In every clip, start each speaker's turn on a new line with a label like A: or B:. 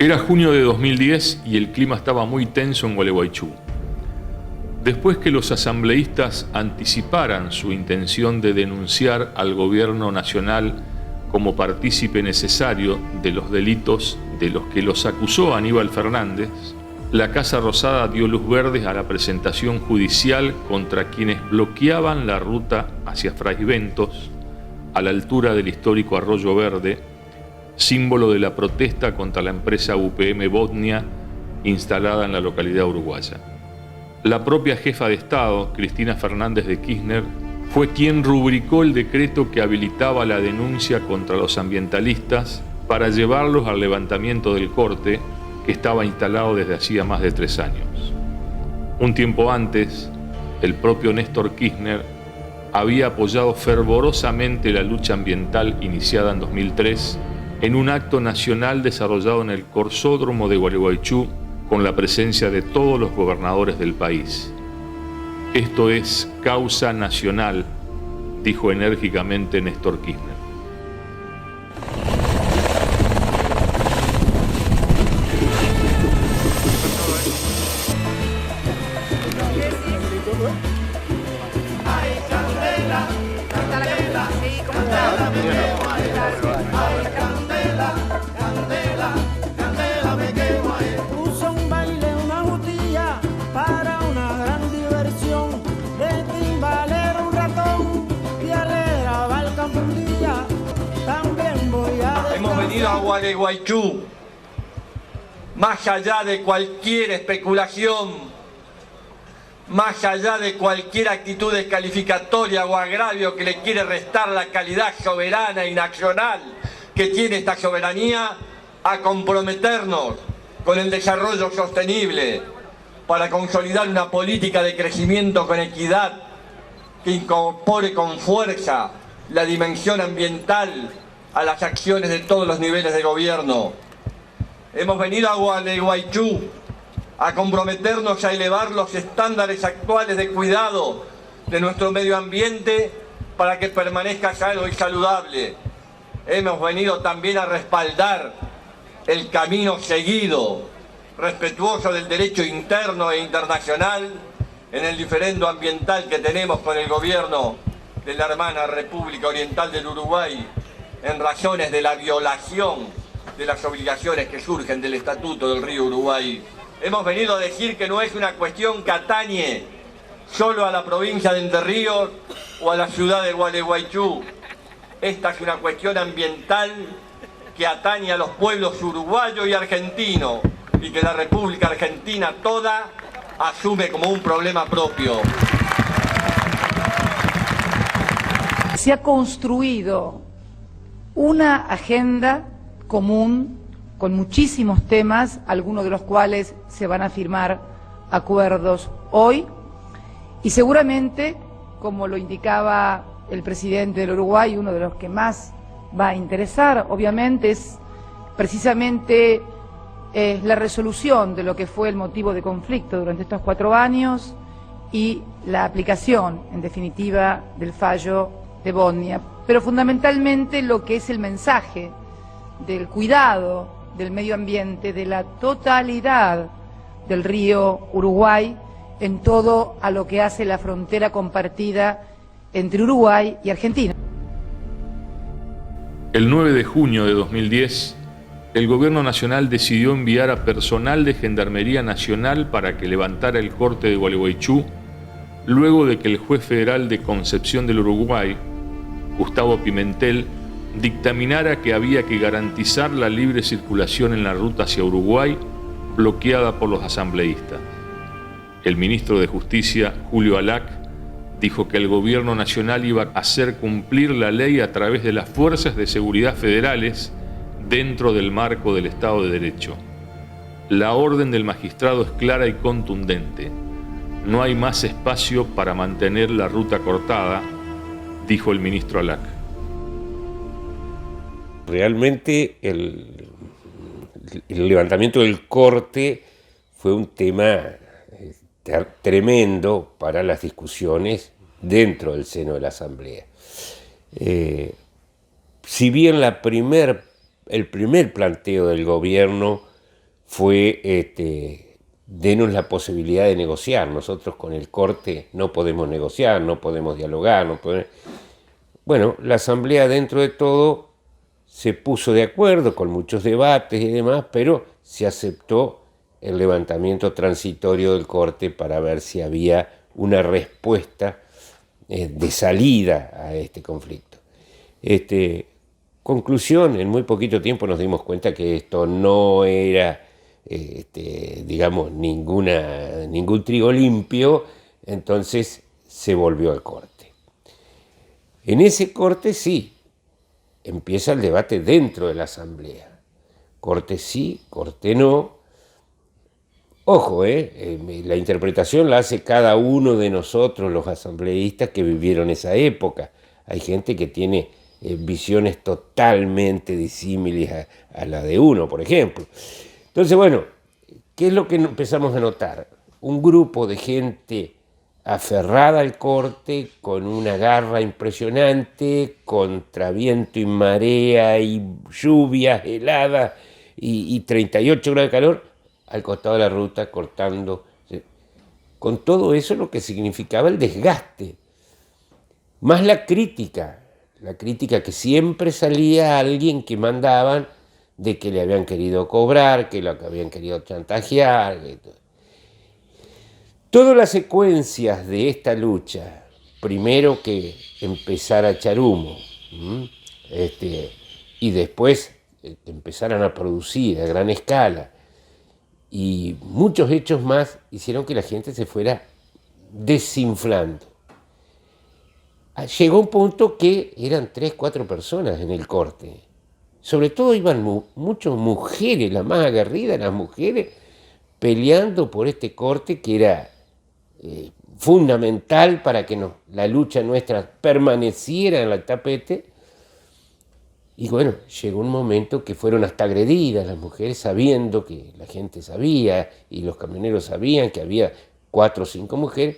A: Era junio de 2010 y el clima estaba muy tenso en Gualeguaychú. Después que los asambleístas anticiparan su intención de denunciar al gobierno nacional como partícipe necesario de los delitos de los que los acusó Aníbal Fernández, la Casa Rosada dio luz verde a la presentación judicial contra quienes bloqueaban la ruta hacia Fraiventos, a la altura del histórico Arroyo Verde, símbolo de la protesta contra la empresa UPM Botnia instalada en la localidad uruguaya. La propia jefa de Estado, Cristina Fernández de Kirchner, fue quien rubricó el decreto que habilitaba la denuncia contra los ambientalistas para llevarlos al levantamiento del corte que estaba instalado desde hacía más de 3 años. Un tiempo antes, el propio Néstor Kirchner había apoyado fervorosamente la lucha ambiental iniciada en 2003 en un acto nacional desarrollado en el Corsódromo de Gualeguaychú con la presencia de todos los gobernadores del país. Esto es causa nacional, dijo enérgicamente Néstor Kirchner.
B: A Gualeguaychú, más allá de cualquier especulación, más allá de cualquier actitud descalificatoria o agravio que le quiere restar la calidad soberana y nacional que tiene esta soberanía, a comprometernos con el desarrollo sostenible para consolidar una política de crecimiento con equidad que incorpore con fuerza la dimensión ambiental a las acciones de todos los niveles de gobierno. Hemos venido a Gualeguaychú a comprometernos a elevar los estándares actuales de cuidado de nuestro medio ambiente para que permanezca sano y saludable. Hemos venido también a respaldar el camino seguido, respetuoso del derecho interno e internacional, en el diferendo ambiental que tenemos con el gobierno de la hermana República Oriental del Uruguay, en razones de la violación de las obligaciones que surgen del Estatuto del Río Uruguay. Hemos venido a decir que no es una cuestión que atañe solo a la provincia de Entre Ríos o a la ciudad de Gualeguaychú. Esta es una cuestión ambiental que atañe a los pueblos uruguayo y argentino y que la República Argentina toda asume como un problema propio.
C: Se ha construido una agenda común con muchísimos temas, algunos de los cuales se van a firmar acuerdos hoy, y seguramente, como lo indicaba el presidente del Uruguay, uno de los que más va a interesar, obviamente, es precisamente la resolución de lo que fue el motivo de conflicto durante estos 4 años y la aplicación, en definitiva, del fallo de Botnia, pero fundamentalmente lo que es el mensaje del cuidado del medio ambiente, de la totalidad del río Uruguay, en todo a lo que hace la frontera compartida entre Uruguay y Argentina.
A: El 9 de junio de 2010, el Gobierno Nacional decidió enviar a personal de Gendarmería Nacional para que levantara el corte de Gualeguaychú, luego de que el juez federal de Concepción del Uruguay, Gustavo Pimentel, dictaminara que había que garantizar la libre circulación en la ruta hacia Uruguay, bloqueada por los asambleístas. El ministro de Justicia, Julio Alac, dijo que el gobierno nacional iba a hacer cumplir la ley a través de las fuerzas de seguridad federales dentro del marco del Estado de Derecho. La orden del magistrado es clara y contundente. No hay más espacio para mantener la ruta cortada, dijo el ministro Alac.
D: Realmente el levantamiento del corte fue un tema tremendo para las discusiones dentro del seno de la Asamblea. Si bien el primer planteo del gobierno fue denos la posibilidad de negociar. Nosotros con el corte no podemos negociar, no podemos dialogar, no podemos... Bueno, la Asamblea dentro de todo se puso de acuerdo con muchos debates y demás, pero se aceptó el levantamiento transitorio del corte para ver si había una respuesta de salida a este conflicto. Conclusión, en muy poquito tiempo nos dimos cuenta que esto no era, digamos, ningún trigo limpio, entonces se volvió al corte. En ese corte sí, empieza el debate dentro de la Asamblea. Corte sí, corte no. Ojo, la interpretación la hace cada uno de nosotros, los asambleístas que vivieron esa época. Hay gente que tiene visiones totalmente disímiles a la de uno, por ejemplo. Entonces, bueno, ¿qué es lo que empezamos a notar? Un grupo de gente aferrada al corte, con una garra impresionante, contra viento y marea y lluvias heladas y 38 grados de calor, al costado de la ruta, cortando. Con todo eso lo que significaba el desgaste, más la crítica que siempre salía a alguien que mandaban de que le habían querido cobrar, que lo habían querido chantajear. Todas las secuencias de esta lucha, primero que empezara a echar humo, y después empezaran a producir a gran escala, y muchos hechos más hicieron que la gente se fuera desinflando. Llegó un punto que eran 3, 4 personas en el corte. Sobre todo iban muchas mujeres, las más aguerridas, las mujeres, peleando por este corte que era fundamental para que la lucha nuestra permaneciera en el tapete. Y bueno, llegó un momento que fueron hasta agredidas las mujeres, sabiendo que la gente sabía y los camioneros sabían que había 4 o 5 mujeres,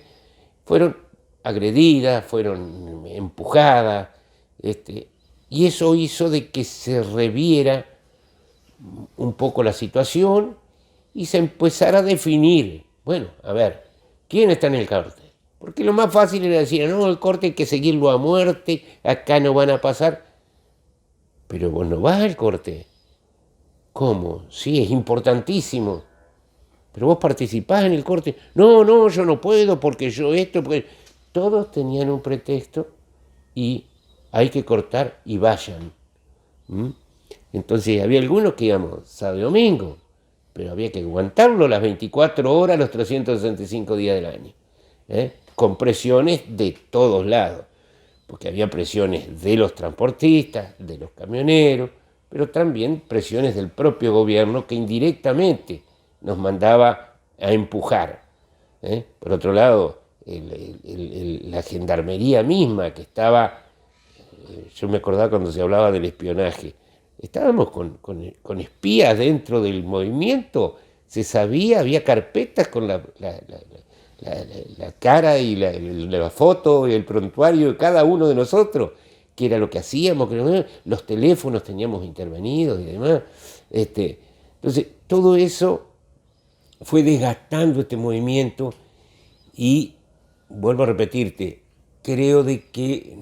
D: fueron agredidas, fueron empujadas, y eso hizo de que se reviera un poco la situación y se empezara a definir, bueno, a ver, ¿quién está en el corte? Porque lo más fácil era decir, no, el corte hay que seguirlo a muerte, acá no van a pasar. Pero vos no vas al corte. ¿Cómo? Sí, es importantísimo. Pero vos participás en el corte. No, yo no puedo porque yo esto... Porque... Todos tenían un pretexto y hay que cortar y vayan. Entonces había algunos que íbamos sábado y domingo, pero había que aguantarlo las 24 horas, los 365 días del año, con presiones de todos lados, porque había presiones de los transportistas, de los camioneros, pero también presiones del propio gobierno que indirectamente nos mandaba a empujar. Por otro lado, la gendarmería misma que estaba, yo me acordaba cuando se hablaba del espionaje, estábamos con espías dentro del movimiento, se sabía, había carpetas con la cara y la foto y el prontuario de cada uno de nosotros, que era lo que hacíamos, los teléfonos teníamos intervenidos y demás. Entonces, todo eso fue desgastando este movimiento y, vuelvo a repetirte, creo de que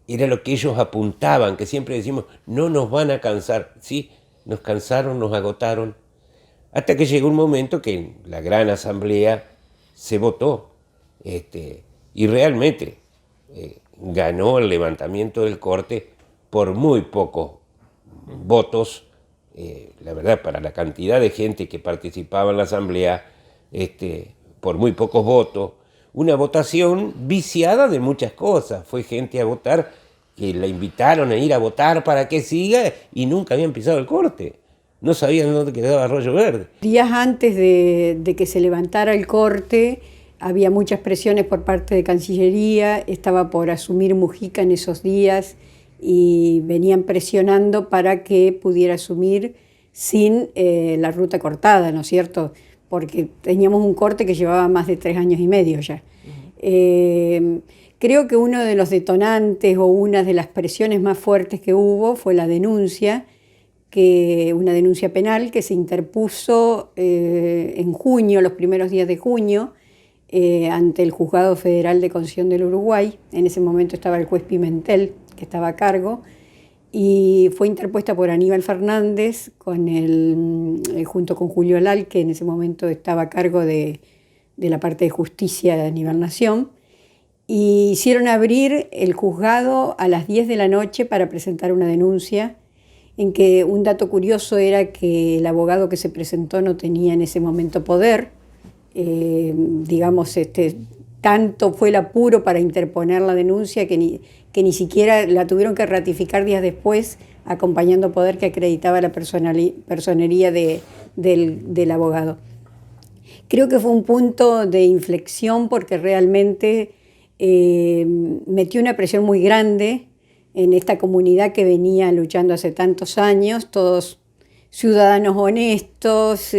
D: era lo que ellos apuntaban, que siempre decimos, no nos van a cansar. Sí, nos cansaron, nos agotaron, hasta que llegó un momento que en la gran asamblea se votó, y realmente ganó el levantamiento del corte por muy pocos votos. La verdad, para la cantidad de gente que participaba en la asamblea, por muy pocos votos, una votación viciada de muchas cosas. Fue gente a votar que la invitaron a ir a votar para que siga y nunca había empezado el corte. No sabían dónde quedaba Arroyo Verde.
E: Días antes de que se levantara el corte, había muchas presiones por parte de Cancillería, estaba por asumir Mujica en esos días y venían presionando para que pudiera asumir sin la ruta cortada, ¿no es cierto? Porque teníamos un corte que llevaba más de 3 años y medio ya. Creo que uno de los detonantes o una de las presiones más fuertes que hubo fue la denuncia una denuncia penal que se interpuso en junio, los primeros días de junio, ante el Juzgado Federal de Concepción del Uruguay. En ese momento estaba el juez Pimentel, que estaba a cargo, y fue interpuesta por Aníbal Fernández junto con Julio Lal, que en ese momento estaba a cargo de la parte de justicia a nivel nación, y hicieron abrir el juzgado a las 10 de la noche para presentar una denuncia, en que un dato curioso era que el abogado que se presentó no tenía en ese momento poder. Tanto fue el apuro para interponer la denuncia que ni siquiera la tuvieron que ratificar días después, acompañando poder que acreditaba la personería del abogado. Creo que fue un punto de inflexión porque realmente metió una presión muy grande en esta comunidad que venía luchando hace tantos años, todos ciudadanos honestos,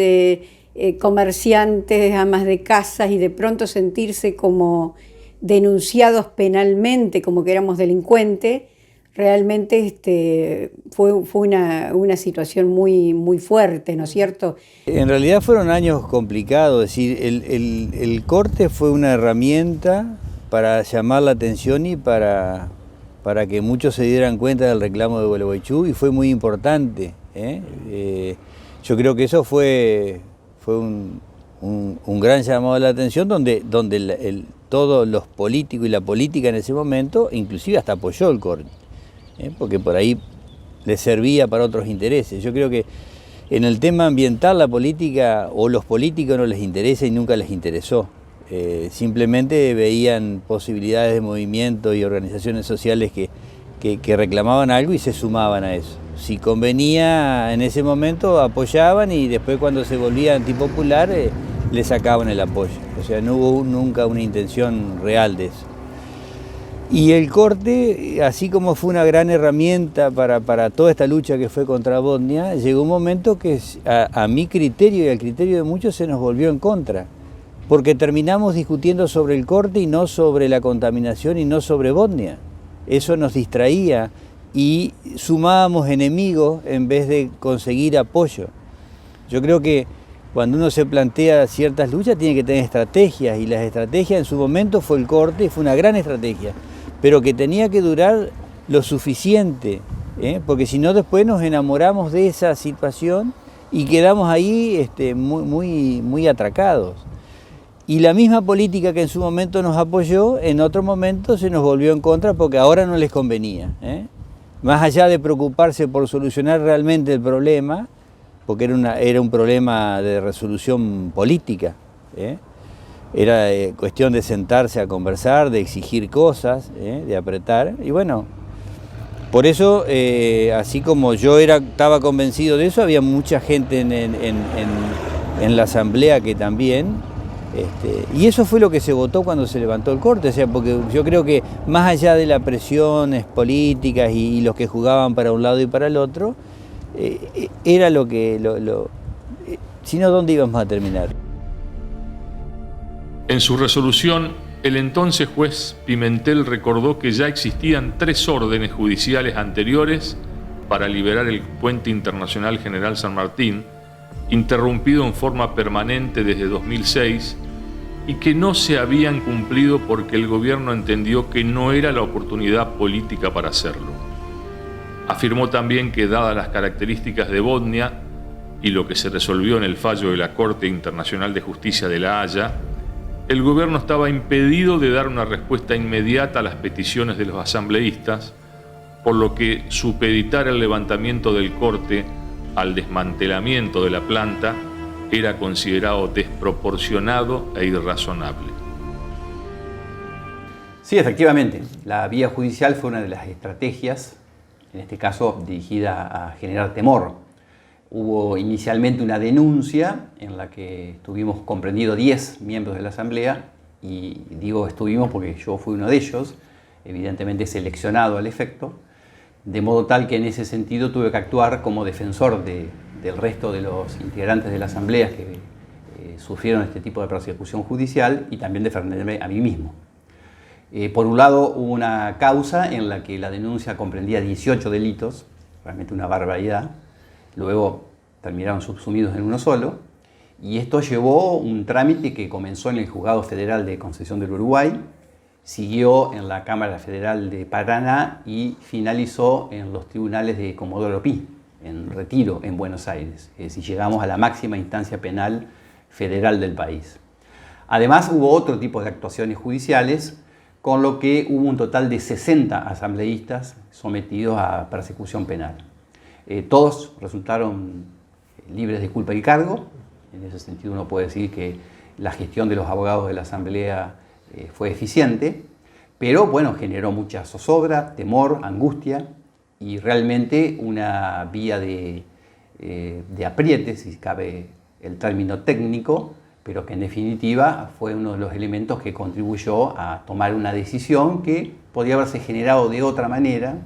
E: comerciantes, amas de casas, y de pronto sentirse como denunciados penalmente, como que éramos delincuentes, realmente fue una situación muy, muy fuerte, ¿no es cierto?
F: En realidad fueron años complicados, es decir, el corte fue una herramienta para llamar la atención y para que muchos se dieran cuenta del reclamo de Gualeguaychú, y fue muy importante. Yo creo que eso fue un gran llamado de la atención, donde todos los políticos y la política en ese momento, inclusive hasta apoyó el corte, porque por ahí les servía para otros intereses. Yo creo que en el tema ambiental la política o los políticos no les interesa y nunca les interesó. Simplemente veían posibilidades de movimiento y organizaciones sociales que reclamaban algo y se sumaban a eso. Si convenía en ese momento apoyaban, y después cuando se volvía antipopular le sacaban el apoyo. O sea, no hubo nunca una intención real de eso. Y el corte, así como fue una gran herramienta para toda esta lucha que fue contra Botnia, llegó un momento que a mi criterio y al criterio de muchos se nos volvió en contra, porque terminamos discutiendo sobre el corte y no sobre la contaminación y no sobre Botnia. Eso nos distraía y sumábamos enemigos en vez de conseguir apoyo. Yo creo que cuando uno se plantea ciertas luchas tiene que tener estrategias, y las estrategias en su momento fue el corte, y fue una gran estrategia, pero que tenía que durar lo suficiente, porque si no después nos enamoramos de esa situación y quedamos ahí muy atracados. Y la misma política que en su momento nos apoyó, en otro momento se nos volvió en contra porque ahora no les convenía. Más allá de preocuparse por solucionar realmente el problema, porque era un problema de resolución política, era cuestión de sentarse a conversar, de exigir cosas, de apretar, y bueno, por eso, así como yo estaba convencido de eso, había mucha gente en la asamblea que también. Y eso fue lo que se votó cuando se levantó el corte, o sea, porque yo creo que más allá de las presiones políticas y los que jugaban para un lado y para el otro, era lo que... si no, ¿dónde íbamos a terminar?
A: En su resolución, el entonces juez Pimentel recordó que ya existían 3 órdenes judiciales anteriores para liberar el Puente Internacional General San Martín, interrumpido en forma permanente desde 2006, y que no se habían cumplido porque el gobierno entendió que no era la oportunidad política para hacerlo. Afirmó también que, dadas las características de Botnia y lo que se resolvió en el fallo de la Corte Internacional de Justicia de La Haya, el gobierno estaba impedido de dar una respuesta inmediata a las peticiones de los asambleístas, por lo que supeditar el levantamiento del corte al desmantelamiento de la planta era considerado desproporcionado e irrazonable.
G: Sí, efectivamente, la vía judicial fue una de las estrategias, en este caso dirigida a generar temor. Hubo inicialmente una denuncia en la que estuvimos comprendidos 10 miembros de la Asamblea, y digo estuvimos porque yo fui uno de ellos, evidentemente seleccionado al efecto, de modo tal que en ese sentido tuve que actuar como defensor del resto de los integrantes de la Asamblea que sufrieron este tipo de persecución judicial, y también defenderme a mí mismo. Por un lado, hubo una causa en la que la denuncia comprendía 18 delitos, realmente una barbaridad, luego terminaron subsumidos en uno solo, y esto llevó un trámite que comenzó en el Juzgado Federal de Concepción del Uruguay, siguió en la Cámara Federal de Paraná y finalizó en los tribunales de Comodoro Pi, en Retiro, en Buenos Aires. Es decir, llegamos a la máxima instancia penal federal del país. Además, hubo otro tipo de actuaciones judiciales, con lo que hubo un total de 60 asambleístas sometidos a persecución penal. Todos resultaron libres de culpa y cargo. En ese sentido uno puede decir que la gestión de los abogados de la Asamblea fue eficiente, pero bueno, generó mucha zozobra, temor, angustia y realmente una vía de apriete, si cabe el término técnico, pero que en definitiva fue uno de los elementos que contribuyó a tomar una decisión que podía haberse generado de otra manera,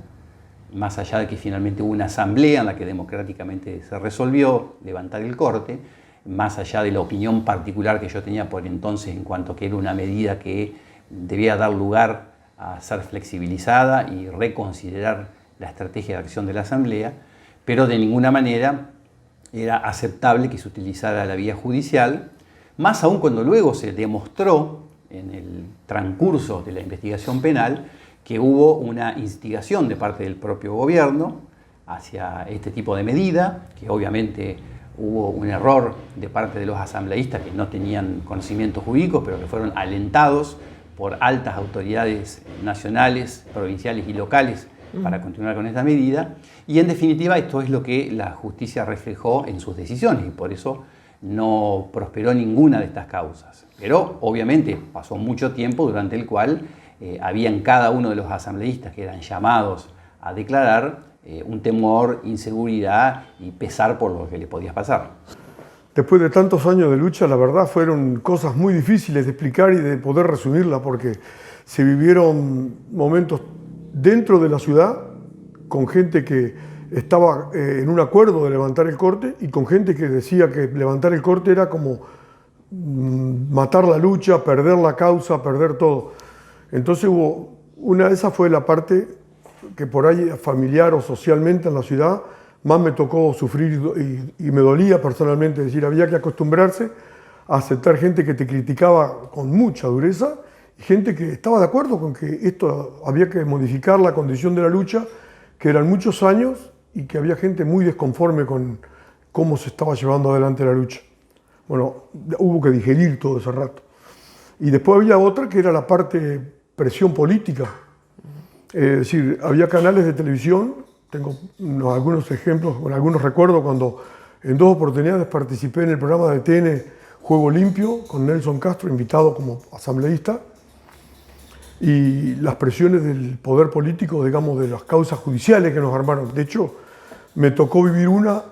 G: más allá de que finalmente hubo una asamblea en la que democráticamente se resolvió levantar el corte, más allá de la opinión particular que yo tenía por entonces en cuanto a que era una medida que debía dar lugar a ser flexibilizada y reconsiderar la estrategia de acción de la asamblea, pero de ninguna manera era aceptable que se utilizara la vía judicial, más aún cuando luego se demostró en el transcurso de la investigación penal que hubo una instigación de parte del propio gobierno hacia este tipo de medida, que obviamente hubo un error de parte de los asambleístas que no tenían conocimientos jurídicos, pero que fueron alentados por altas autoridades nacionales, provinciales y locales para continuar con esta medida. Y en definitiva esto es lo que la justicia reflejó en sus decisiones y por eso no prosperó ninguna de estas causas. Pero obviamente pasó mucho tiempo durante el cual había en cada uno de los asambleístas que eran llamados a declarar un temor, inseguridad y pesar por lo que le podía pasar.
H: Después de tantos años de lucha, la verdad fueron cosas muy difíciles de explicar y de poder resumirla, porque se vivieron momentos dentro de la ciudad con gente que estaba en un acuerdo de levantar el corte y con gente que decía que levantar el corte era como matar la lucha, perder la causa, perder todo. Entonces esa fue la parte que por ahí familiar o socialmente en la ciudad más me tocó sufrir y me dolía personalmente, es decir, había que acostumbrarse a aceptar gente que te criticaba con mucha dureza y gente que estaba de acuerdo con que esto había que modificar la condición de la lucha, que eran muchos años y que había gente muy desconforme con cómo se estaba llevando adelante la lucha. Bueno, hubo que digerir todo ese rato. Y después había otra que era la parte presión política. Es decir, había canales de televisión, tengo algunos ejemplos, algunos recuerdos cuando en 2 oportunidades participé en el programa de TN Juego Limpio con Nelson Castro, invitado como asambleísta, y las presiones del poder político, digamos, de las causas judiciales que nos armaron. De hecho, me tocó vivir una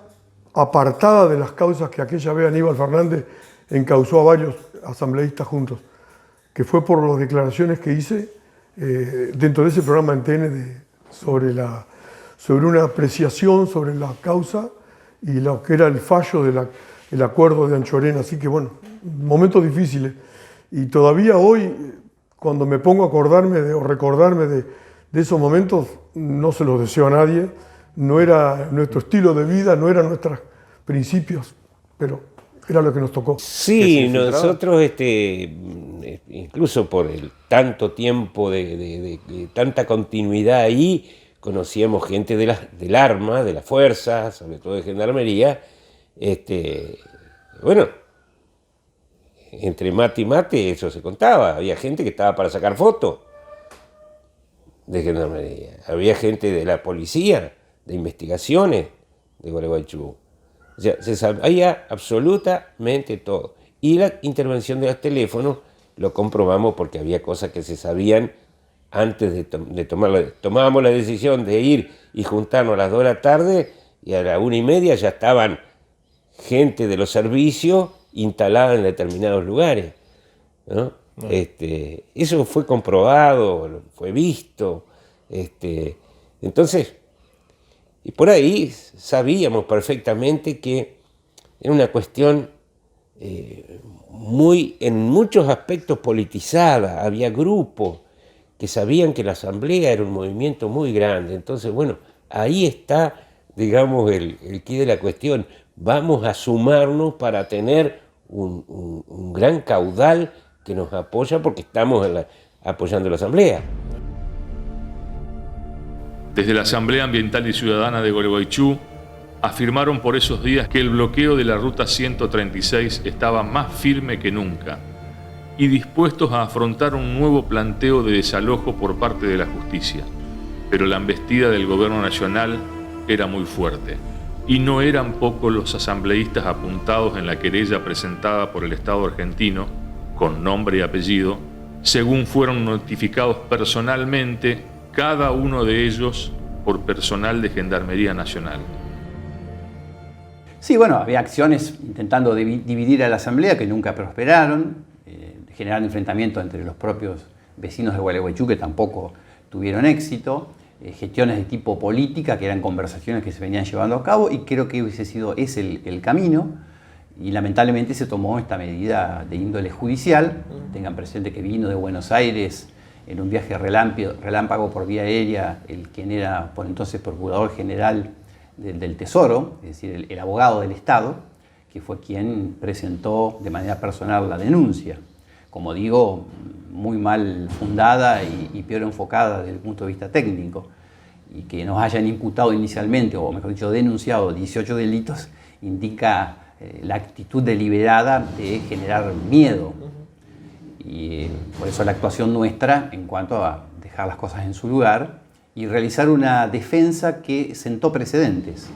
H: apartada de las causas que aquella vez Aníbal Fernández encausó a varios asambleístas juntos, que fue por las declaraciones que hice dentro de ese programa en TN sobre una apreciación sobre la causa y lo que era el fallo del acuerdo de Anchorena. Así que bueno, momentos difíciles. Y todavía hoy, cuando me pongo a acordarme o recordarme de esos momentos, no se los deseo a nadie. No era nuestro estilo de vida, no eran nuestros principios, pero era lo que nos tocó.
D: Sí, nosotros, incluso por el tanto tiempo de tanta continuidad ahí, conocíamos gente del arma, de la fuerza, sobre todo de gendarmería. Bueno, entre mate y mate eso se contaba. Había gente que estaba para sacar fotos de gendarmería. Había gente de la policía, de investigaciones de Gualeguaychú. O sea, se sabía absolutamente todo. Y la intervención de los teléfonos lo comprobamos porque había cosas que se sabían antes de tomábamos la decisión de ir y juntarnos a las 2 de la tarde y a las 1:30 ya estaban gente de los servicios instalada en determinados lugares, ¿no? Eso fue comprobado, fue visto. Entonces, y por ahí sabíamos perfectamente que era una cuestión en muchos aspectos politizada. Había grupos que sabían que la asamblea era un movimiento muy grande. Entonces, bueno, ahí está digamos, el quid de la cuestión. Vamos a sumarnos para tener un gran caudal que nos apoya porque estamos apoyando la Asamblea.
A: Desde la Asamblea Ambiental y Ciudadana de Gualeguaychú afirmaron por esos días que el bloqueo de la Ruta 136 estaba más firme que nunca y dispuestos a afrontar un nuevo planteo de desalojo por parte de la justicia. Pero la embestida del gobierno nacional era muy fuerte y no eran pocos los asambleístas apuntados en la querella presentada por el Estado argentino, con nombre y apellido, según fueron notificados personalmente cada uno de ellos por personal de Gendarmería Nacional.
G: Sí, bueno, había acciones intentando dividir a la Asamblea que nunca prosperaron, generar enfrentamientos entre los propios vecinos de Gualeguaychú que tampoco tuvieron éxito, gestiones de tipo política que eran conversaciones que se venían llevando a cabo y creo que hubiese sido ese el camino y lamentablemente se tomó esta medida de índole judicial. Tengan presente que vino de Buenos Aires en un viaje relámpago por vía aérea quien era por entonces Procurador General del Tesoro, es decir, el abogado del Estado, que fue quien presentó de manera personal la denuncia. Como digo, muy mal fundada y peor enfocada desde el punto de vista técnico. Y que nos hayan imputado inicialmente, o mejor dicho, denunciado 18 delitos, indica la actitud deliberada de generar miedo. Y por eso la actuación nuestra en cuanto a dejar las cosas en su lugar y realizar una defensa que sentó precedentes.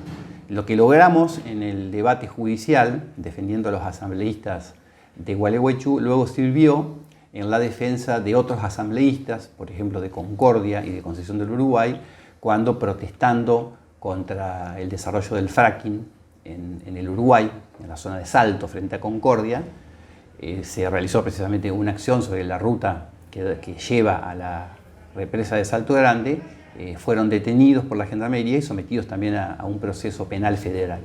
G: Lo que logramos en el debate judicial, defendiendo a los asambleístas de Gualeguaychú, luego sirvió en la defensa de otros asambleístas, por ejemplo de Concordia y de Concesión del Uruguay, cuando protestando contra el desarrollo del fracking en el Uruguay, en la zona de Salto frente a Concordia, se realizó precisamente una acción sobre la ruta que lleva a la represa de Salto Grande. Fueron detenidos por la Gendarmería y sometidos también a un proceso penal federal.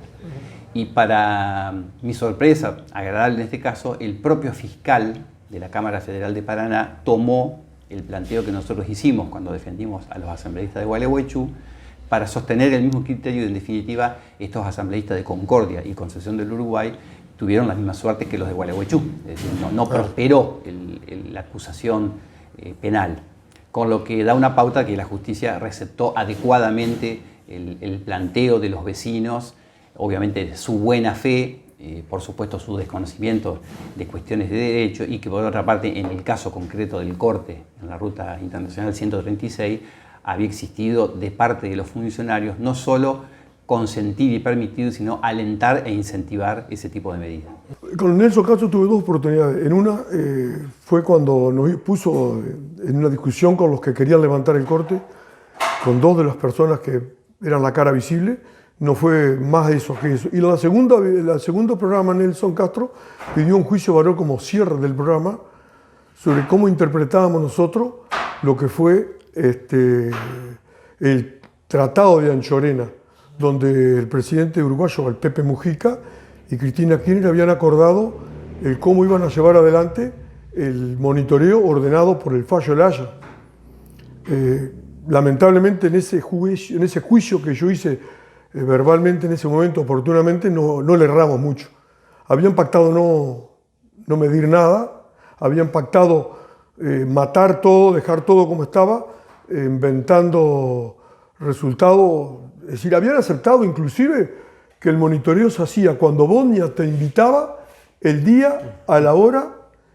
G: Y para mi sorpresa, agradable en este caso, el propio fiscal de la Cámara Federal de Paraná tomó el planteo que nosotros hicimos cuando defendimos a los asambleístas de Gualeguaychú para sostener el mismo criterio y en definitiva estos asambleístas de Concordia y Concesión del Uruguay tuvieron la misma suerte que los de Gualeguaychú, es decir, no prosperó la acusación penal, con lo que da una pauta que la justicia receptó adecuadamente el planteo de los vecinos, obviamente su buena fe, por supuesto su desconocimiento de cuestiones de derecho y que por otra parte en el caso concreto del corte en la Ruta Internacional 136 había existido de parte de los funcionarios no solo consentir y permitir, sino alentar e incentivar ese tipo de medidas.
H: Con Nelson Castro tuve dos oportunidades. En una fue cuando nos puso en una discusión con los que querían levantar el corte, con dos de las personas que eran la cara visible. No fue más eso que eso. Y el segundo programa, Nelson Castro pidió un juicio oral como cierre del programa sobre cómo interpretábamos nosotros lo que fue el Tratado de Anchorena, donde el presidente uruguayo, el Pepe Mujica, y Cristina Kirchner habían acordado cómo iban a llevar adelante el monitoreo ordenado por el fallo de La Haya. Lamentablemente en ese juicio que yo hice verbalmente en ese momento, oportunamente, no le erramos mucho. Habían pactado no medir nada, habían pactado matar todo, dejar todo como estaba, inventando resultados. Es decir, habían aceptado inclusive que el monitoreo se hacía cuando Bodnia te invitaba, el día, a la hora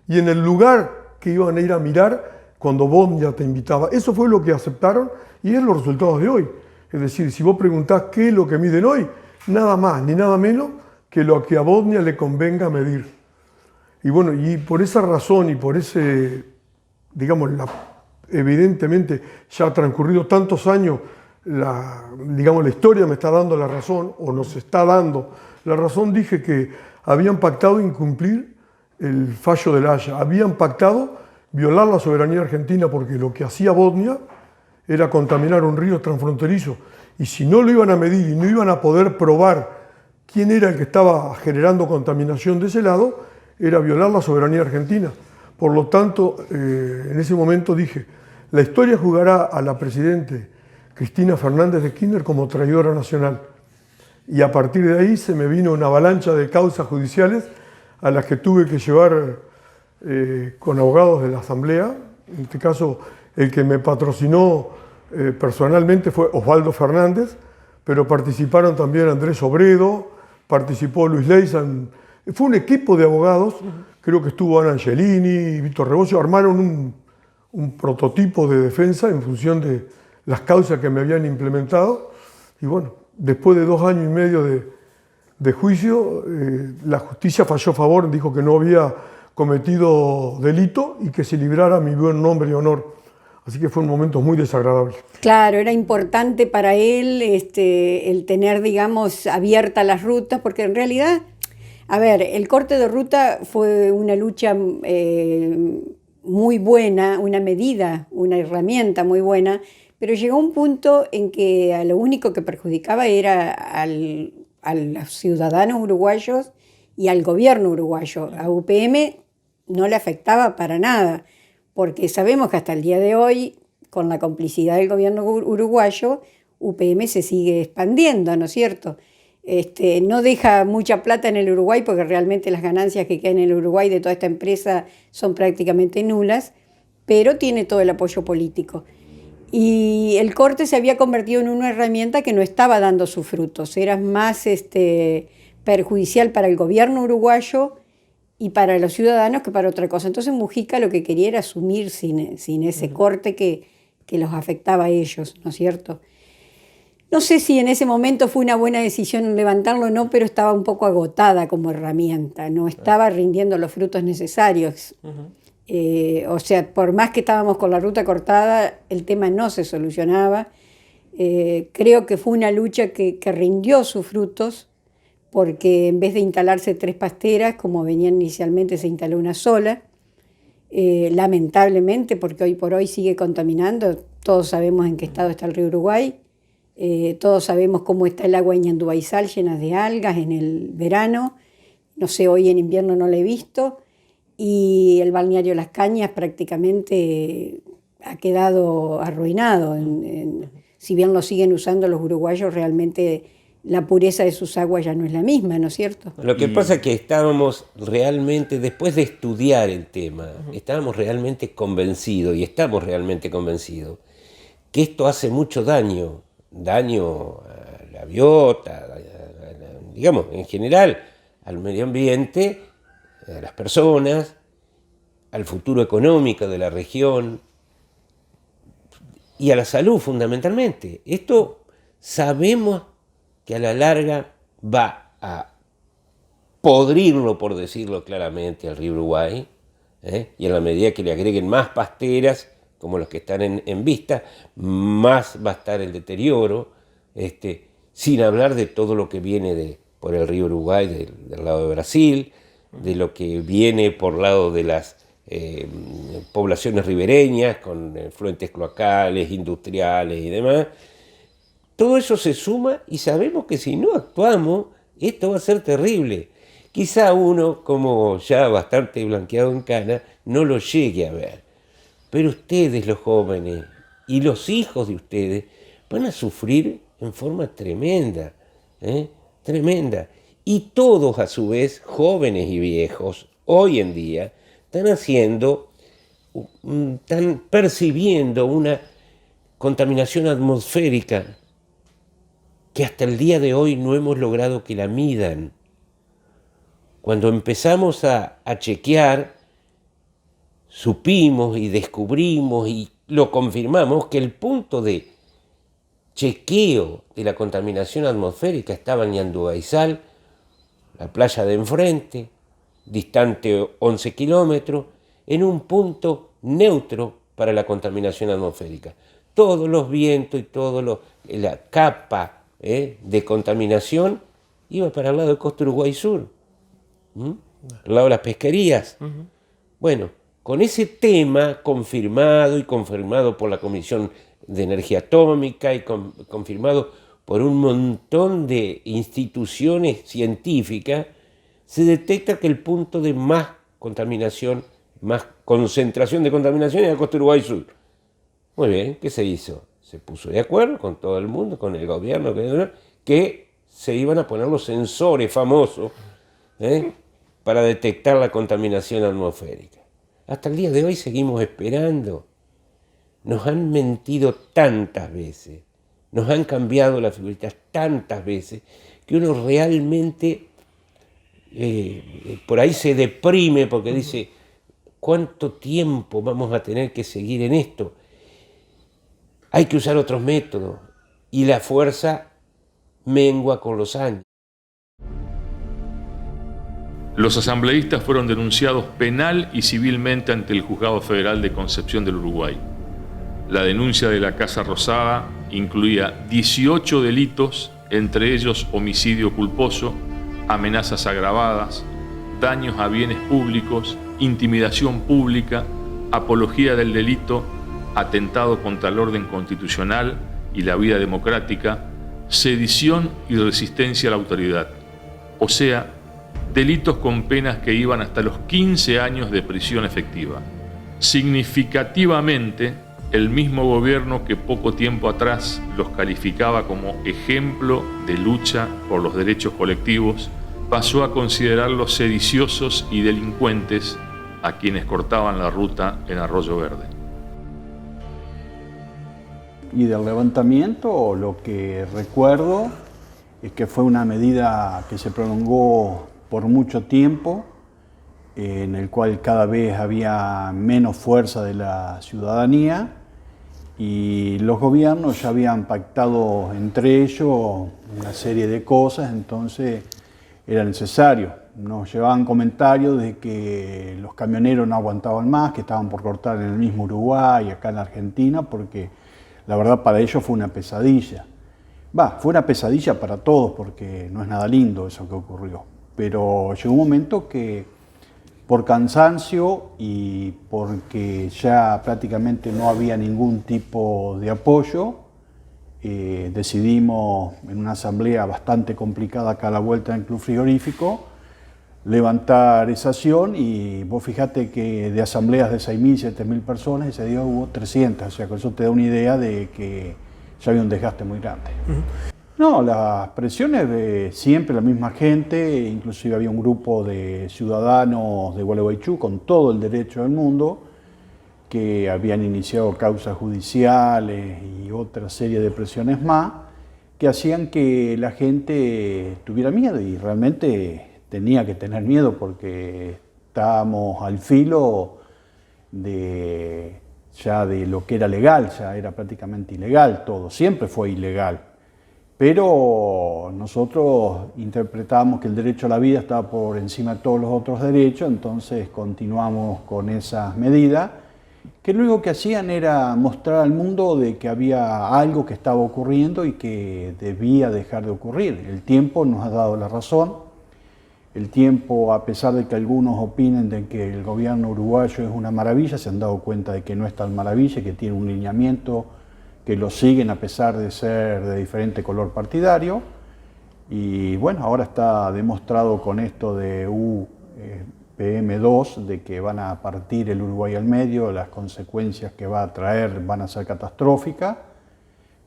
H: y en el lugar que iban a ir a mirar cuando Bodnia te invitaba. Eso fue lo que aceptaron y es los resultados de hoy. Es decir, si vos preguntás qué es lo que miden hoy, nada más ni nada menos que lo que a Bodnia le convenga medir. Y bueno, y por esa razón y por ese, digamos, evidentemente ya ha transcurrido tantos años, la historia me está dando la razón, o nos está dando la razón, dije que habían pactado incumplir el fallo de La Haya, habían pactado violar la soberanía argentina porque lo que hacía Bodnia era contaminar un río transfronterizo y si no lo iban a medir y no iban a poder probar quién era el que estaba generando contaminación de ese lado, era violar la soberanía argentina. Por lo tanto, en ese momento dije, la historia jugará a la presidente Cristina Fernández de Kirchner como traidora nacional. y a partir de ahí se me vino una avalancha de causas judiciales a las que tuve que llevar con abogados de la Asamblea. En este caso, el que me patrocinó personalmente fue Osvaldo Fernández, pero participaron también Andrés Obredo, participó Luis Leizan. Fue un equipo de abogados, creo que estuvo Ana Angelini, Víctor Rebocio, armaron un prototipo de defensa en función de las causas que me habían implementado. Y bueno, después de 2 años y medio de juicio, la justicia falló a favor, dijo que no había cometido delito y que se librara mi buen nombre y honor. Así que fue un momento muy desagradable.
E: Claro, era importante para él el tener, digamos, abiertas las rutas, porque en realidad, a ver, el corte de ruta fue una lucha muy buena, una medida, una herramienta muy buena, pero llegó un punto en que a lo único que perjudicaba era a los ciudadanos uruguayos y al gobierno uruguayo. A UPM no le afectaba para nada, porque sabemos que hasta el día de hoy, con la complicidad del gobierno uruguayo, UPM se sigue expandiendo, ¿no es cierto? No deja mucha plata en el Uruguay, porque realmente las ganancias que quedan en el Uruguay de toda esta empresa son prácticamente nulas, pero tiene todo el apoyo político. Y el corte se había convertido en una herramienta que no estaba dando sus frutos, era más perjudicial para el gobierno uruguayo y para los ciudadanos que para otra cosa. Entonces Mujica lo que quería era asumir sin ese corte que los afectaba a ellos, ¿no es cierto? No sé si en ese momento fue una buena decisión levantarlo o no, pero estaba un poco agotada como herramienta, no estaba rindiendo los frutos necesarios. O sea, por más que estábamos con la ruta cortada, el tema no se solucionaba. Creo que fue una lucha que rindió sus frutos, porque en vez de instalarse 3 pasteras, como venían inicialmente, se instaló una sola. Lamentablemente, porque hoy por hoy sigue contaminando. Todos sabemos en qué estado está el río Uruguay. Todos sabemos cómo está el agua en Ñandubaizal, llena de algas en el verano. No sé, hoy en invierno no la he visto. Y el balneario Las Cañas prácticamente ha quedado arruinado. Si bien lo siguen usando los uruguayos, realmente la pureza de sus aguas ya no es la misma, ¿no es cierto?
D: Lo que pasa es que estábamos realmente, después de estudiar el tema, estábamos realmente convencidos, y estamos realmente convencidos, que esto hace mucho daño a la biota, digamos, en general, al medio ambiente, a las personas, al futuro económico de la región y a la salud fundamentalmente. Esto sabemos que a la larga va a podrirlo, por decirlo claramente, al río Uruguay, y en la medida que le agreguen más pasteras, como los que están en vista, más va a estar el deterioro, sin hablar de todo lo que viene por el río Uruguay, del lado de Brasil, de lo que viene por el lado de las poblaciones ribereñas, con fluentes cloacales, industriales y demás. Todo eso se suma y sabemos que si no actuamos, esto va a ser terrible. Quizá uno, como ya bastante blanqueado en cana, no lo llegue a ver. Pero ustedes, los jóvenes, y los hijos de ustedes, van a sufrir en forma tremenda, tremenda. Y todos, a su vez, jóvenes y viejos, hoy en día, están percibiendo una contaminación atmosférica que hasta el día de hoy no hemos logrado que la midan. Cuando empezamos a chequear, supimos y descubrimos y lo confirmamos que el punto de chequeo de la contaminación atmosférica estaba en Ñandubaizal, la playa de enfrente, distante 11 kilómetros, en un punto neutro para la contaminación atmosférica. Todos los vientos y toda la capa de contaminación iba para el lado de Costa Uruguay Sur, al lado de las pesquerías. Bueno, con ese tema confirmado por la Comisión de Energía Atómica y confirmado por un montón de instituciones científicas, se detecta que el punto de más contaminación, más concentración de contaminación es la Costa Uruguay Sur. Muy bien, ¿qué se hizo? Se puso de acuerdo con todo el mundo, con el gobierno, que se iban a poner los sensores famosos para detectar la contaminación atmosférica. Hasta el día de hoy seguimos esperando. Nos han mentido tantas veces, nos han cambiado las figuritas tantas veces, que uno realmente por ahí se deprime porque dice, ¿cuánto tiempo vamos a tener que seguir en esto? Hay que usar otros métodos y la fuerza mengua con los años.
A: Los asambleístas fueron denunciados penal y civilmente ante el Juzgado Federal de Concepción del Uruguay. La denuncia de la Casa Rosada incluía 18 delitos, entre ellos homicidio culposo, amenazas agravadas, daños a bienes públicos, intimidación pública, apología del delito, atentado contra el orden constitucional y la vida democrática, sedición y resistencia a la autoridad. O sea, delitos con penas que iban hasta los 15 años de prisión efectiva. Significativamente, el mismo gobierno que poco tiempo atrás los calificaba como ejemplo de lucha por los derechos colectivos, pasó a considerarlos sediciosos y delincuentes a quienes cortaban la ruta en Arroyo Verde.
I: Y del levantamiento lo que recuerdo es que fue una medida que se prolongó por mucho tiempo, en el cual cada vez había menos fuerza de la ciudadanía y los gobiernos ya habían pactado entre ellos una serie de cosas, entonces era necesario. Nos llevaban comentarios de que los camioneros no aguantaban más, que estaban por cortar en el mismo Uruguay, acá en la Argentina, porque la verdad para ellos fue una pesadilla. Fue una pesadilla para todos porque no es nada lindo eso que ocurrió. Pero llegó un momento que por cansancio y porque ya prácticamente no había ningún tipo de apoyo, decidimos en una asamblea bastante complicada acá a la vuelta del Club Frigorífico levantar esa acción y vos fijate que de asambleas de 6.000, 7.000 personas ese día hubo 300, o sea que eso te da una idea de que ya había un desgaste muy grande. No, las presiones de siempre la misma gente, inclusive había un grupo de ciudadanos de Gualeguaychú con todo el derecho del mundo que habían iniciado causas judiciales y otra serie de presiones más que hacían que la gente tuviera miedo y realmente tenía que tener miedo porque estábamos al filo ya de lo que era legal, ya era prácticamente ilegal todo, siempre fue ilegal. Pero nosotros interpretábamos que el derecho a la vida estaba por encima de todos los otros derechos, entonces continuamos con esas medidas, que lo único que hacían era mostrar al mundo de que había algo que estaba ocurriendo y que debía dejar de ocurrir. El tiempo nos ha dado la razón. El tiempo, a pesar de que algunos opinen de que el gobierno uruguayo es una maravilla, se han dado cuenta de que no es tan maravilla, que tiene un lineamiento que lo siguen a pesar de ser de diferente color partidario. Y bueno, ahora está demostrado con esto de UPM2, de que van a partir el Uruguay al medio, las consecuencias que va a traer van a ser catastróficas,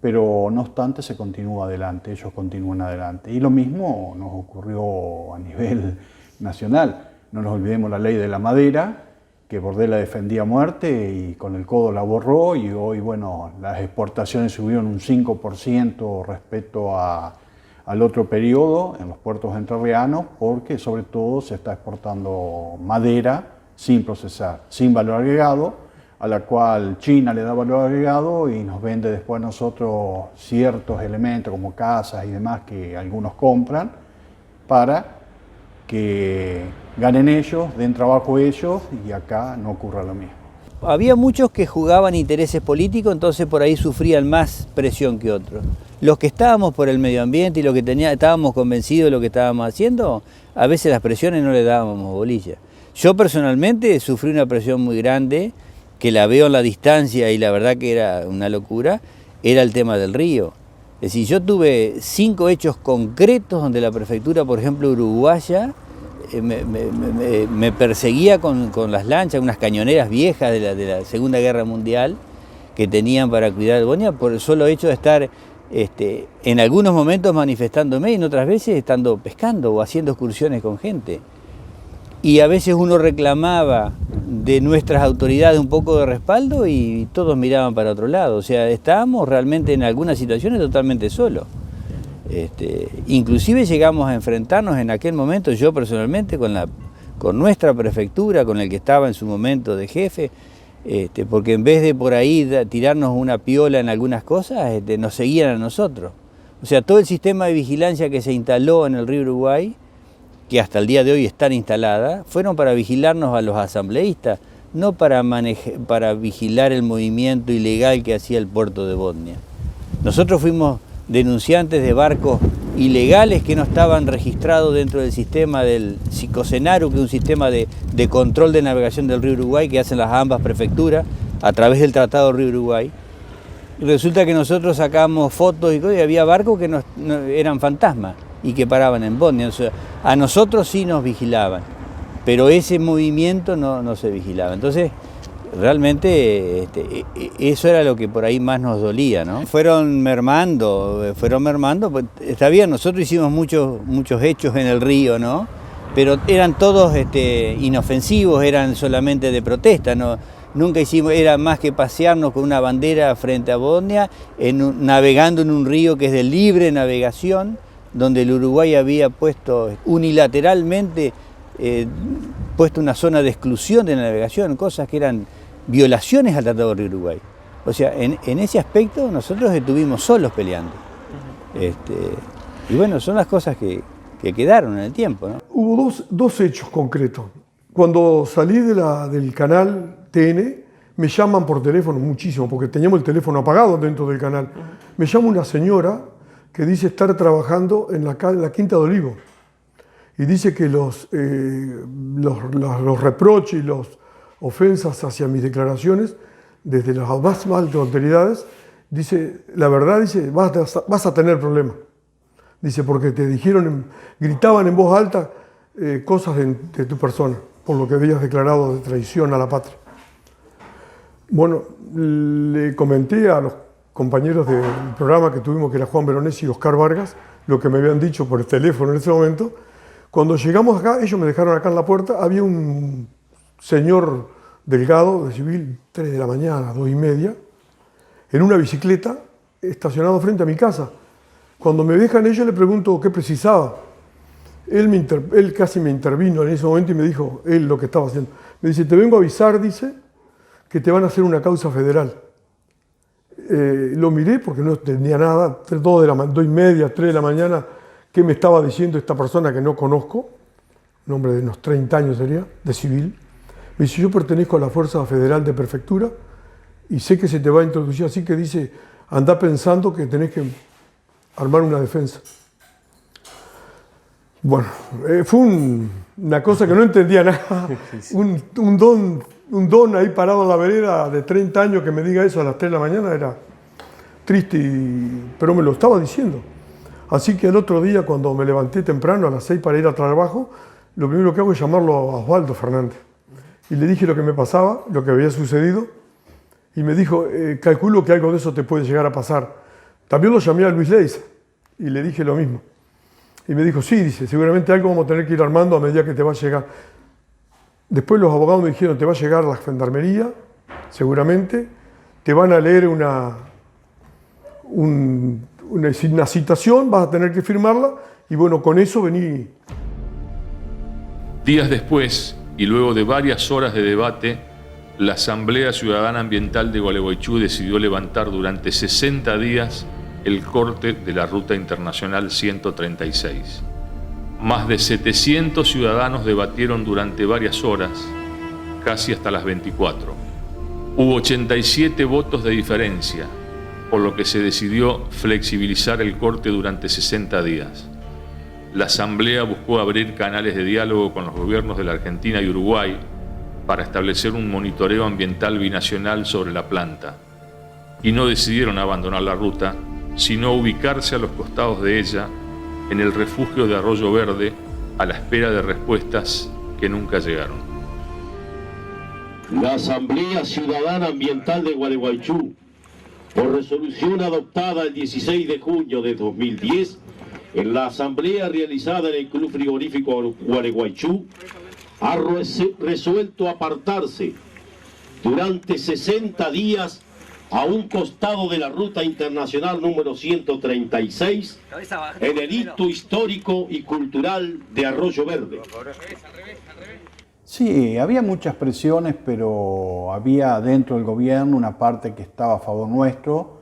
I: pero no obstante se continúa adelante, ellos continúan adelante. Y lo mismo nos ocurrió a nivel nacional. No nos olvidemos la ley de la madera, que Bordella defendía a muerte y con el codo la borró y hoy, bueno, las exportaciones subieron un 5% respecto al otro periodo en los puertos entrerrianos porque sobre todo se está exportando madera sin procesar, sin valor agregado, a la cual China le da valor agregado y nos vende después a nosotros ciertos elementos como casas y demás que algunos compran para que ganen ellos, den trabajo ellos y acá no ocurra lo mismo.
F: Había muchos que jugaban intereses políticos, entonces por ahí sufrían más presión que otros. Los que estábamos por el medio ambiente y los que estábamos convencidos de lo que estábamos haciendo, a veces las presiones no le dábamos bolilla. Yo personalmente sufrí una presión muy grande, que la veo en la distancia y la verdad que era una locura, era el tema del río. Es decir, yo tuve 5 hechos concretos donde la prefectura, por ejemplo, uruguaya, me perseguía con las lanchas, unas cañoneras viejas de la Segunda Guerra Mundial que tenían para cuidar el Bonia por el solo hecho de estar en algunos momentos manifestándome y en otras veces estando pescando o haciendo excursiones con gente. Y a veces uno reclamaba de nuestras autoridades un poco de respaldo y todos miraban para otro lado. O sea, estábamos realmente en algunas situaciones totalmente solos. Inclusive llegamos a enfrentarnos en aquel momento, yo personalmente, con nuestra prefectura, con el que estaba en su momento de jefe, porque en vez de por ahí tirarnos una piola en algunas cosas, nos seguían a nosotros. O sea, todo el sistema de vigilancia que se instaló en el río Uruguay, que hasta el día de hoy están instaladas, fueron para vigilarnos a los asambleístas, no para vigilar el movimiento ilegal que hacía el puerto de Bodnia. Nosotros fuimos denunciantes de barcos ilegales que no estaban registrados dentro del sistema del Sicosenaru, que es un sistema de control de navegación del río Uruguay que hacen las ambas prefecturas a través del Tratado Río Uruguay. Y resulta que nosotros sacamos fotos y había barcos que no eran fantasmas y que paraban en Bodnia. O sea, a nosotros sí nos vigilaban, pero ese movimiento no se vigilaba. Entonces, realmente eso era lo que por ahí más nos dolía, ¿no? Fueron mermando, pues, está bien, nosotros hicimos muchos hechos en el río, ¿no? Pero eran todos inofensivos, eran solamente de protesta, ¿no? Nunca hicimos, era más que pasearnos con una bandera frente a Bodnia, navegando en un río que es de libre navegación, donde el Uruguay había puesto unilateralmente puesto una zona de exclusión de navegación, cosas que eran violaciones al Tratado de Uruguay. O sea, en ese aspecto nosotros estuvimos solos peleando. Y bueno, son las cosas que quedaron en el tiempo, ¿no?
H: Hubo dos hechos concretos. Cuando salí del canal TN, me llaman por teléfono muchísimo, porque teníamos el teléfono apagado dentro del canal. Me llama una señora que dice estar trabajando en la Quinta de Olivo. Y dice que los reproches y las ofensas hacia mis declaraciones, desde las más altas autoridades, dice, la verdad, dice, vas a tener problemas. Dice, porque te gritaban en voz alta cosas de tu persona, por lo que habías declarado de traición a la patria. Bueno, le comenté a los compañeros del programa que tuvimos, que era Juan Veronesi y Oscar Vargas, lo que me habían dicho por el teléfono en ese momento. Cuando llegamos acá, ellos me dejaron acá en la puerta, había un señor delgado de civil, 3 de la mañana, 2:30, en una bicicleta, estacionado frente a mi casa. Cuando me dejan ellos, le pregunto qué precisaba. Él casi me intervino en ese momento y me dijo, él lo que estaba haciendo. Me dice, te vengo a avisar, dice, que te van a hacer una causa federal. Lo miré porque no tenía nada, 2:30, 3 de la mañana, ¿qué me estaba diciendo esta persona que no conozco? Un hombre de unos 30 años sería, de civil. Me dice, yo pertenezco a la Fuerza Federal de Prefectura y sé que se te va a introducir, así que dice, anda pensando que tenés que armar una defensa. Bueno, fue una cosa que no entendía nada, un don ahí parado en la vereda de 30 años que me diga eso a las 3 de la mañana era triste, pero me lo estaba diciendo. Así que el otro día, cuando me levanté temprano a las 6 para ir al trabajo, lo primero que hago es llamarlo a Osvaldo Fernández. Y le dije lo que me pasaba, lo que había sucedido, y me dijo, calculo que algo de eso te puede llegar a pasar. También lo llamé a Luis Leiza y le dije lo mismo. Y me dijo, sí, dice, seguramente algo vamos a tener que ir armando a medida que te va a llegar. Después los abogados me dijeron, te va a llegar la gendarmería, seguramente, te van a leer una citación, vas a tener que firmarla, y bueno, con eso vení.
A: Días después, y luego de varias horas de debate, la Asamblea Ciudadana Ambiental de Gualeguaychú decidió levantar durante 60 días el corte de la Ruta Internacional 136. Más de 700 ciudadanos debatieron durante varias horas, casi hasta las 24. Hubo 87 votos de diferencia, por lo que se decidió flexibilizar el corte durante 60 días. La Asamblea buscó abrir canales de diálogo con los gobiernos de la Argentina y Uruguay para establecer un monitoreo ambiental binacional sobre la planta, y no decidieron abandonar la ruta, sino ubicarse a los costados de ella, en el refugio de Arroyo Verde, a la espera de respuestas que nunca llegaron.
J: La Asamblea Ciudadana Ambiental de Gualeguaychú por resolución adoptada el 16 de junio de 2010 en la asamblea realizada en el Club Frigorífico Gualeguaychú, ha resuelto apartarse durante 60 días a un costado de la ruta internacional número 136 en el hito histórico y cultural de Arroyo Verde.
I: Sí, había muchas presiones, pero había dentro del gobierno una parte que estaba a favor nuestro,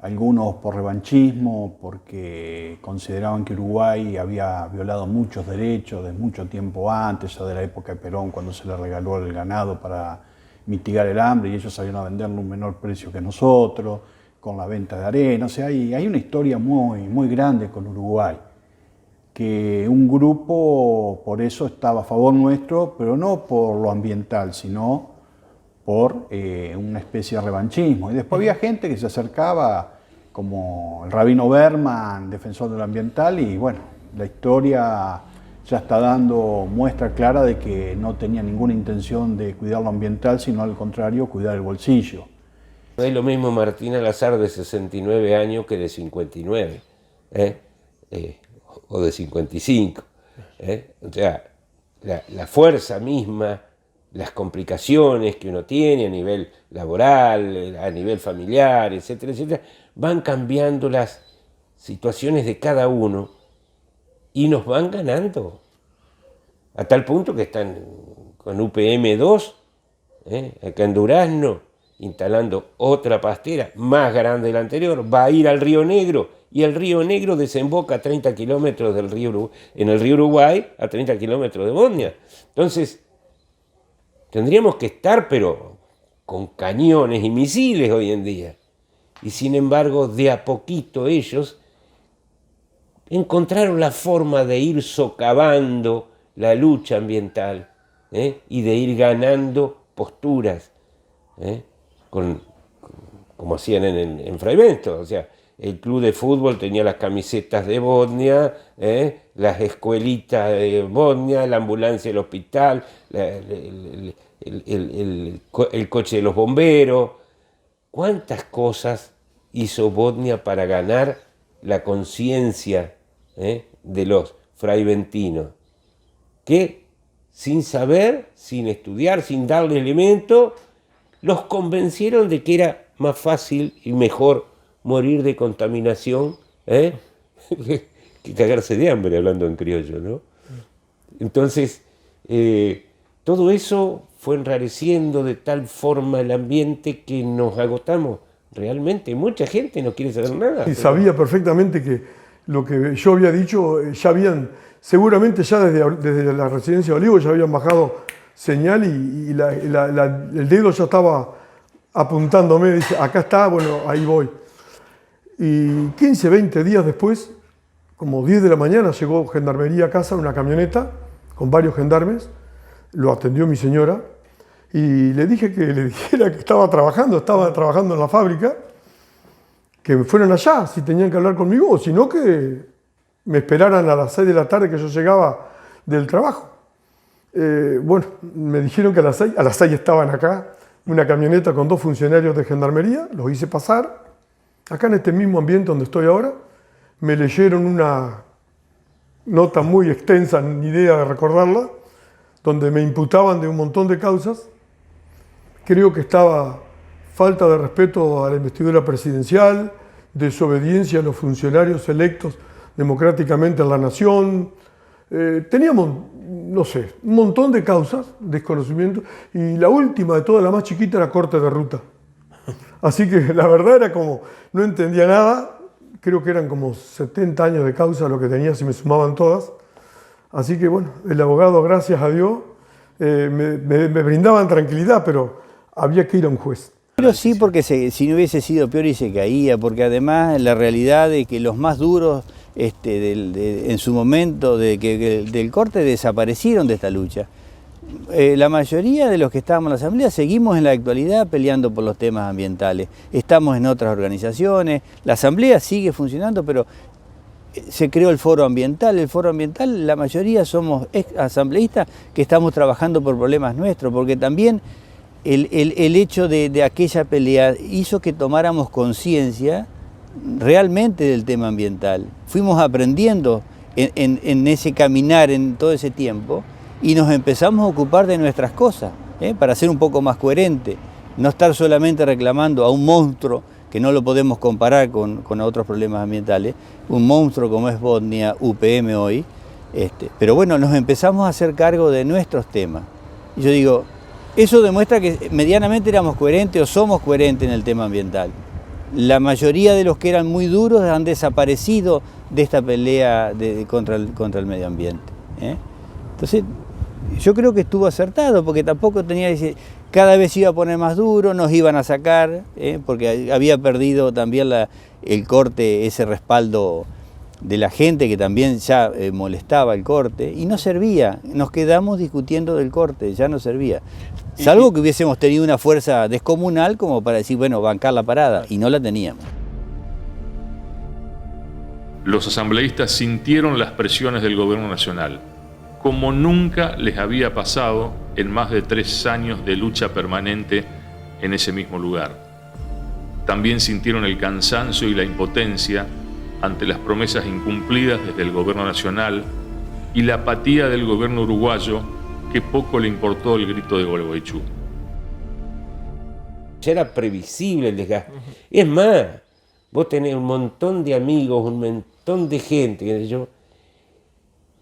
I: algunos por revanchismo, porque consideraban que Uruguay había violado muchos derechos de mucho tiempo antes, ya de la época de Perón, cuando se le regaló el ganado para mitigar el hambre y ellos salieron a venderlo a un menor precio que nosotros, con la venta de arena. O sea, hay una historia muy grande con Uruguay, que un grupo por eso estaba a favor nuestro, pero no por lo ambiental, sino por una especie de revanchismo. Y después había gente que se acercaba, como el rabino Berman, defensor de lo ambiental, y bueno, la historia ya está dando muestra clara de que no tenía ninguna intención de cuidar lo ambiental, sino al contrario, cuidar el bolsillo.
D: No es lo mismo Martín Alazar de 69 años que de 59, o de 55. O sea, la fuerza misma, las complicaciones que uno tiene a nivel laboral, a nivel familiar, etcétera, etcétera, van cambiando las situaciones de cada uno y nos van ganando. A tal punto que están con UPM2, acá en Durazno, instalando otra pastera más grande de la anterior, va a ir al Río Negro, y el Río Negro desemboca a 30 kilómetros del río, en el río Uruguay, a 30 kilómetros de Bodnia. Entonces, tendríamos que estar, pero con cañones y misiles hoy en día. Y sin embargo, de a poquito ellos encontraron la forma de ir socavando la lucha ambiental, y de ir ganando posturas, como hacían en Fray Bentos. O sea, el club de fútbol tenía las camisetas de Bodnia, las escuelitas de Bodnia, la ambulancia del hospital, el coche de los bomberos. ¿Cuántas cosas hizo Bodnia para ganar la conciencia de los fraiventinos? Que sin saber, sin estudiar, sin darle elemento, los convencieron de que era más fácil y mejor morir de contaminación que cagarse de hambre, hablando en criollo, ¿no? Entonces, todo eso fue enrareciendo de tal forma el ambiente que nos agotamos. Realmente, mucha gente no quiere saber nada.
H: Y sabía perfectamente que lo que yo había dicho, ya habían, seguramente ya desde la residencia de Olivos ya habían bajado señal y el dedo ya estaba apuntándome, dice, acá está, bueno, ahí voy. Y 15, 20 días después, como 10 de la mañana, llegó Gendarmería a casa, una camioneta con varios gendarmes, lo atendió mi señora y le dije que le dijera que estaba trabajando en la fábrica, que fueran allá si tenían que hablar conmigo, o si no que me esperaran a las 6 de la tarde que yo llegaba del trabajo. Bueno, me dijeron que a las 6 estaban acá, una camioneta con 2 funcionarios de Gendarmería, los hice pasar, acá en este mismo ambiente donde estoy ahora, me leyeron una nota muy extensa, ni idea de recordarla, donde me imputaban de un montón de causas. Creo que estaba falta de respeto a la investidura presidencial, desobediencia a los funcionarios electos democráticamente en la nación. Teníamos, no sé, un montón de causas, desconocimiento, y la última de todas, la más chiquita, era corte de ruta. Así que la verdad era como, no entendía nada, creo que eran como 70 años de causa lo que tenía si me sumaban todas. Así que bueno, el abogado, gracias a Dios, me brindaban tranquilidad, pero había que ir a un juez.
F: Pero sí, porque si no hubiese sido peor y se caía, porque además la realidad de que los más duros en su momento del corte desaparecieron de esta lucha. La mayoría de los que estábamos en la asamblea seguimos en la actualidad peleando por los temas ambientales. Estamos en otras organizaciones, la asamblea sigue funcionando, pero se creó el foro ambiental. El foro ambiental, la mayoría somos asambleístas que estamos trabajando por problemas nuestros, porque también el hecho de aquella pelea hizo que tomáramos conciencia realmente del tema ambiental. Fuimos aprendiendo en ese caminar, en todo ese tiempo, y nos empezamos a ocupar de nuestras cosas, para ser un poco más coherente, no estar solamente reclamando a un monstruo que no lo podemos comparar con otros problemas ambientales, un monstruo como es Botnia, UPM hoy, pero bueno, nos empezamos a hacer cargo de nuestros temas. Y yo digo, eso demuestra que medianamente éramos coherentes o somos coherentes en el tema ambiental. La mayoría de los que eran muy duros han desaparecido de esta pelea contra el medio ambiente. Entonces, yo creo que estuvo acertado, porque tampoco tenía que decir, cada vez iba a poner más duro, nos iban a sacar, porque había perdido también el corte, ese respaldo de la gente que también ya molestaba el corte, y no servía, nos quedamos discutiendo del corte, ya no servía. Salvo que hubiésemos tenido una fuerza descomunal como para decir, bueno, bancar la parada, y no la teníamos.
A: Los asambleístas sintieron las presiones del gobierno nacional, como nunca les había pasado en más de 3 años de lucha permanente en ese mismo lugar. También sintieron el cansancio y la impotencia ante las promesas incumplidas desde el gobierno nacional y la apatía del gobierno uruguayo, que poco le importó el grito de Gualeguaychú.
D: Ya era previsible el desgaste. Es más, vos tenés un montón de amigos, un montón de gente, qué sé yo,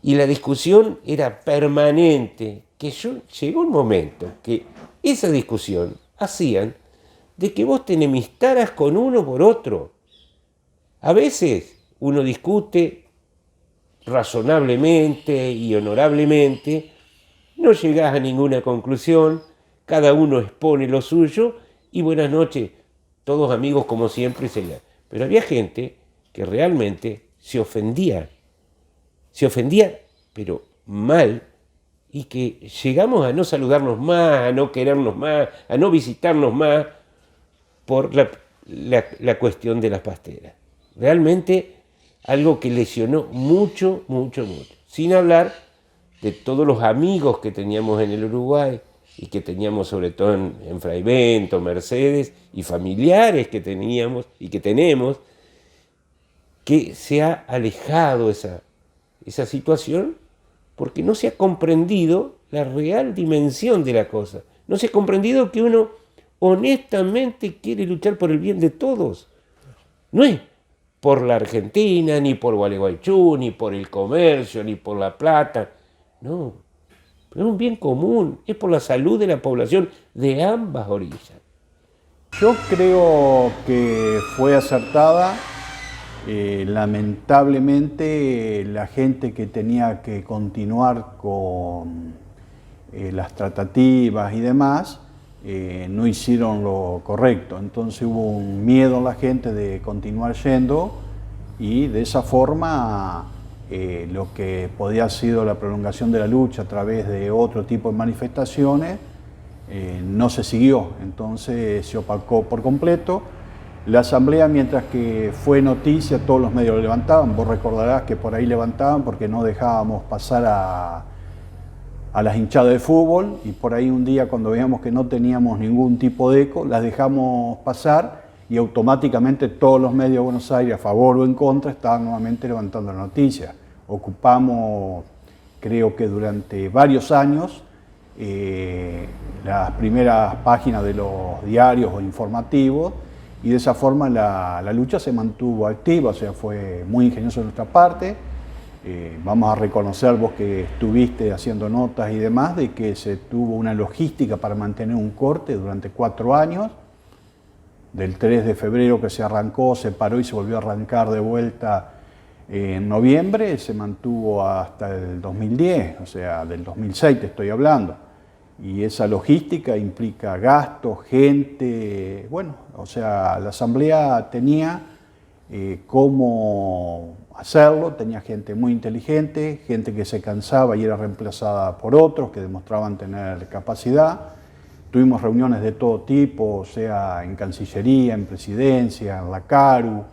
D: y la discusión era permanente, llegó un momento que esa discusión hacían de que vos te enemistaras con uno por otro. A veces uno discute razonablemente y honorablemente, no llegás a ninguna conclusión, cada uno expone lo suyo y buenas noches, todos amigos como siempre. Pero había gente que realmente se ofendía, pero mal, y que llegamos a no saludarnos más, a no querernos más, a no visitarnos más por la cuestión de las pasteras. Realmente algo que lesionó mucho, mucho, mucho. Sin hablar de todos los amigos que teníamos en el Uruguay y que teníamos sobre todo en Fray Bento, Mercedes, y familiares que teníamos y que tenemos, que se ha alejado esa situación porque no se ha comprendido la real dimensión de la cosa. No se ha comprendido que uno honestamente quiere luchar por el bien de todos. No es por la Argentina, ni por Gualeguaychú, ni por el comercio, ni por La Plata. No, pero es un bien común, es por la salud de la población de ambas orillas.
I: Yo creo que fue acertada. Lamentablemente la gente que tenía que continuar con las tratativas y demás no hicieron lo correcto, entonces hubo un miedo en la gente de continuar yendo, y de esa forma lo que podía haber sido la prolongación de la lucha a través de otro tipo de manifestaciones no se siguió, entonces se opacó por completo. La asamblea, mientras que fue noticia, todos los medios lo levantaban. Vos recordarás que por ahí levantaban porque no dejábamos pasar a las hinchadas de fútbol, y por ahí un día, cuando veíamos que no teníamos ningún tipo de eco, las dejamos pasar y automáticamente todos los medios de Buenos Aires, a favor o en contra, estaban nuevamente levantando la noticia. Ocupamos, creo que durante varios años, las primeras páginas de los diarios o informativos, y de esa forma la lucha se mantuvo activa, o sea, fue muy ingenioso de nuestra parte. Vamos a reconocer, vos que estuviste haciendo notas y demás, de que se tuvo una logística para mantener un corte durante 4 años. Del 3 de febrero que se arrancó, se paró y se volvió a arrancar de vuelta en noviembre, se mantuvo hasta el 2010, o sea, del 2006 te estoy hablando. Y esa logística implica gastos, gente, bueno, o sea, la asamblea tenía cómo hacerlo, tenía gente muy inteligente, gente que se cansaba y era reemplazada por otros que demostraban tener capacidad. Tuvimos reuniones de todo tipo, o sea, en Cancillería, en Presidencia, en la CARU,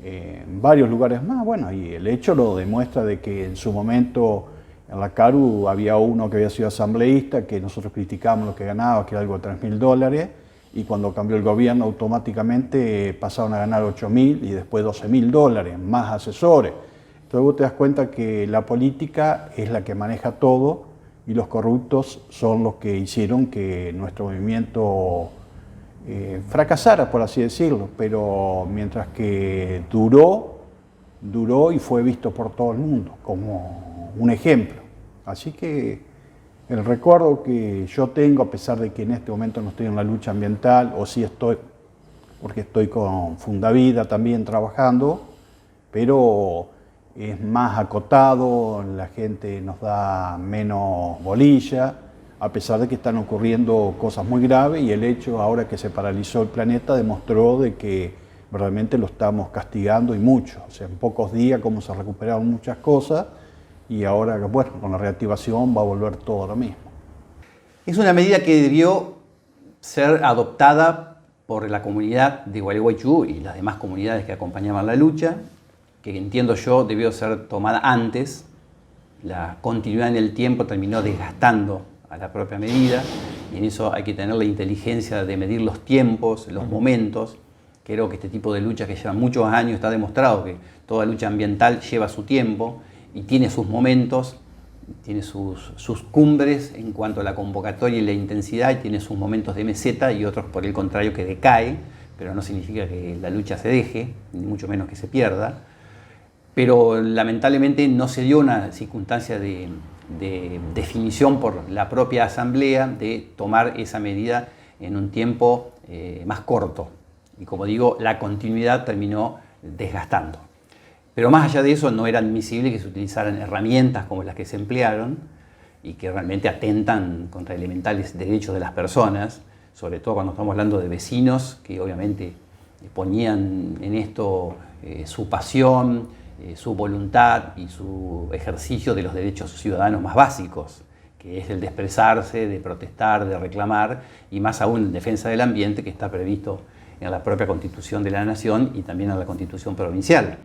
I: en varios lugares más. Bueno, y el hecho lo demuestra de que en su momento En la CARU había uno que había sido asambleísta, que nosotros criticábamos lo que ganaba, que era algo de $3.000, y cuando cambió el gobierno automáticamente pasaron a ganar $8.000 y después $12.000, más asesores. Entonces vos te das cuenta que la política es la que maneja todo y los corruptos son los que hicieron que nuestro movimiento fracasara, por así decirlo, pero mientras que duró y fue visto por todo el mundo como un ejemplo. Así que el recuerdo que yo tengo, a pesar de que en este momento no estoy en la lucha ambiental, o sí estoy, porque estoy con Fundavida también trabajando, pero es más acotado, la gente nos da menos bolilla, a pesar de que están ocurriendo cosas muy graves, y el hecho ahora que se paralizó el planeta demostró de que realmente lo estamos castigando y mucho. O sea, en pocos días como se recuperaron muchas cosas, y ahora, bueno, con la reactivación va a volver todo lo mismo.
G: Es una medida que debió ser adoptada por la comunidad de Gualeguaychú y las demás comunidades que acompañaban la lucha, que entiendo yo debió ser tomada antes. La continuidad en el tiempo terminó desgastando a la propia medida, y en eso hay que tener la inteligencia de medir los tiempos, los momentos. Creo que este tipo de luchas que llevan muchos años, está demostrado que toda lucha ambiental lleva su tiempo y tiene sus momentos, tiene sus cumbres en cuanto a la convocatoria y la intensidad, y tiene sus momentos de meseta y otros por el contrario que decae, pero no significa que la lucha se deje, ni mucho menos que se pierda. Pero lamentablemente no se dio una circunstancia de definición por la propia Asamblea de tomar esa medida en un tiempo más corto. Y como digo, la continuidad terminó desgastando. Pero más allá de eso, no era admisible que se utilizaran herramientas como las que se emplearon y que realmente atentan contra elementales derechos de las personas, sobre todo cuando estamos hablando de vecinos que obviamente ponían en esto su pasión, su voluntad y su ejercicio de los derechos ciudadanos más básicos, que es el de expresarse, de protestar, de reclamar, y más aún en defensa del ambiente, que está previsto en la propia Constitución de la Nación y también en la Constitución provincial.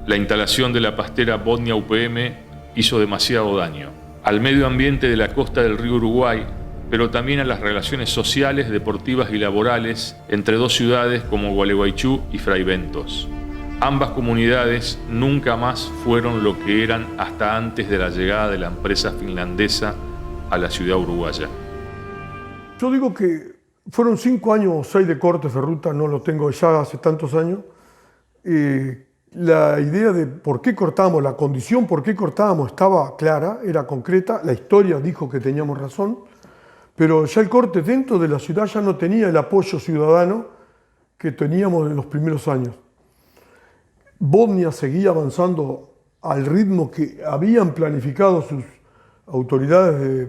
A: La instalación de la pastera Bodnia UPM hizo demasiado daño al medio ambiente de la costa del río Uruguay, pero también a las relaciones sociales, deportivas y laborales entre dos ciudades como Gualeguaychú y Fraiventos. Ambas comunidades nunca más fueron lo que eran hasta antes de la llegada de la empresa finlandesa a la ciudad uruguaya.
H: Yo digo que fueron 5 años o 6 de cortes de ruta, no lo tengo ya hace tantos años. La idea de por qué cortábamos, la condición por qué cortábamos estaba clara, era concreta, la historia dijo que teníamos razón, pero ya el corte dentro de la ciudad ya no tenía el apoyo ciudadano que teníamos en los primeros años. Bodnia seguía avanzando al ritmo que habían planificado sus autoridades.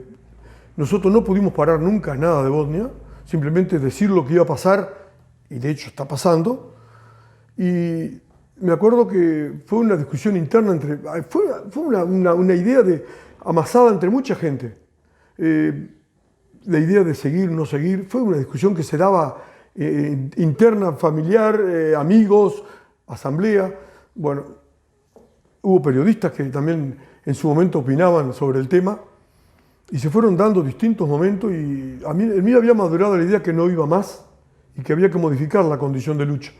H: Nosotros no pudimos parar nunca nada de Bodnia, simplemente decir lo que iba a pasar, y de hecho está pasando. Y me acuerdo que fue una discusión interna fue una idea amasada entre mucha gente. La idea de seguir, no seguir, fue una discusión que se daba interna, familiar, amigos, asamblea. Bueno, hubo periodistas que también en su momento opinaban sobre el tema, y se fueron dando distintos momentos, y en mí había madurado la idea que no iba más y que había que modificar la condición de lucha.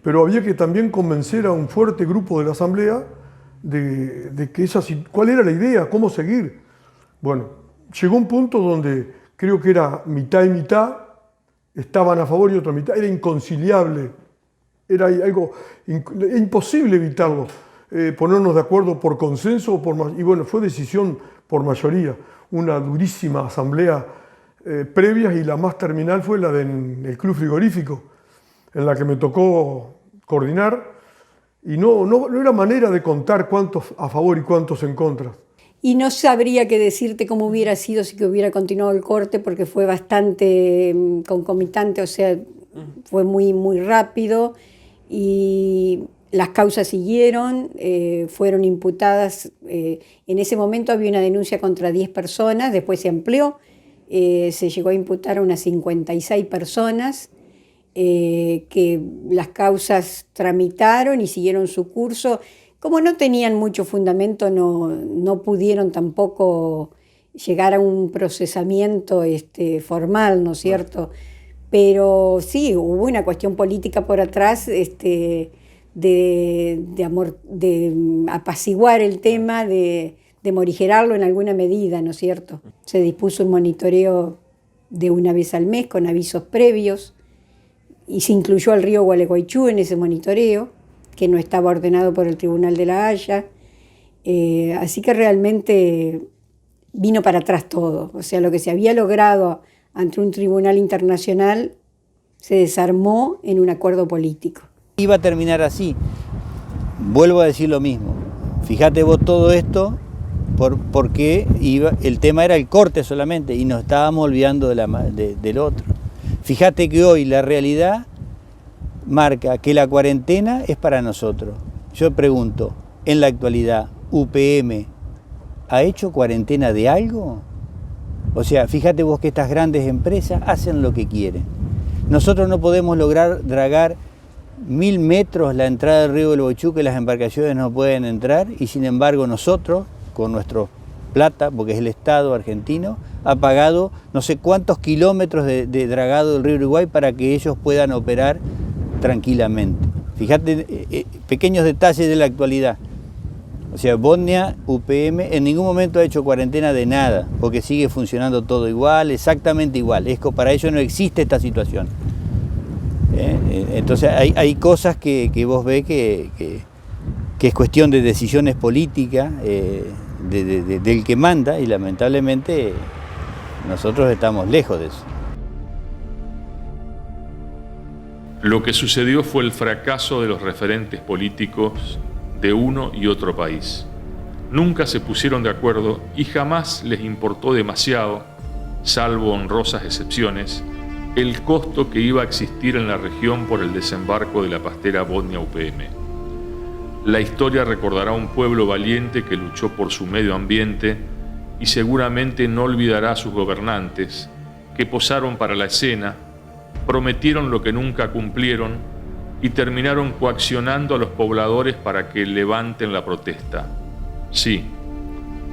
H: Pero había que también convencer a un fuerte grupo de la Asamblea de que cuál era la idea, cómo seguir. Bueno, llegó un punto donde creo que era mitad y mitad, estaban a favor y otra mitad, era inconciliable, era algo imposible evitarlo, ponernos de acuerdo por consenso y bueno, fue decisión por mayoría, una durísima asamblea previa, y la más terminal fue la del Club Frigorífico, en la que me tocó coordinar, y no era manera de contar cuántos a favor y cuántos en contra.
E: Y no sabría qué decirte cómo hubiera sido si que hubiera continuado el corte, porque fue bastante concomitante, o sea, fue muy, muy rápido, y las causas siguieron, fueron imputadas. En ese momento había una denuncia contra 10 personas, después se amplió, se llegó a imputar a unas 56 personas, que las causas tramitaron y siguieron su curso. Como no tenían mucho fundamento, no pudieron tampoco llegar a un procesamiento formal, ¿no es cierto? Pero sí, hubo una cuestión política por atrás de apaciguar el tema, de morigerarlo en alguna medida, ¿no es cierto? Se dispuso un monitoreo de una vez al mes con avisos previos y se incluyó al río Gualeguaychú en ese monitoreo, que no estaba ordenado por el Tribunal de la Haya. Así que realmente vino para atrás todo. O sea, lo que se había logrado ante un tribunal internacional se desarmó en un acuerdo político.
F: Iba a terminar así. Vuelvo a decir lo mismo. Fíjate vos todo esto porque el tema era el corte solamente y nos estábamos olvidando del otro. Fíjate que hoy la realidad marca que la cuarentena es para nosotros. Yo pregunto, en la actualidad, ¿UPM ha hecho cuarentena de algo? O sea, fíjate vos que estas grandes empresas hacen lo que quieren. Nosotros no podemos lograr dragar 1000 metros la entrada del río Gualeguaychú, que las embarcaciones no pueden entrar, y sin embargo nosotros, con nuestra plata, porque es el Estado argentino, ha pagado no sé cuántos kilómetros de dragado del río Uruguay para que ellos puedan operar tranquilamente. Fíjate, pequeños detalles de la actualidad. O sea, Bodnia, UPM, en ningún momento ha hecho cuarentena de nada, porque sigue funcionando todo igual, exactamente igual. Para ellos no existe esta situación. Entonces hay cosas que vos ves que es cuestión de decisiones políticas del que manda, y lamentablemente nosotros estamos lejos de eso.
A: Lo que sucedió fue el fracaso de los referentes políticos de uno y otro país. Nunca se pusieron de acuerdo y jamás les importó demasiado, salvo honrosas excepciones, el costo que iba a existir en la región por el desembarco de la pastera Bodnia UPM. La historia recordará a un pueblo valiente que luchó por su medio ambiente y seguramente no olvidará a sus gobernantes que posaron para la escena, prometieron lo que nunca cumplieron y terminaron coaccionando a los pobladores para que levanten la protesta. Sí,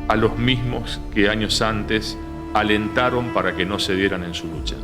A: a los mismos que años antes alentaron para que no cedieran en su lucha.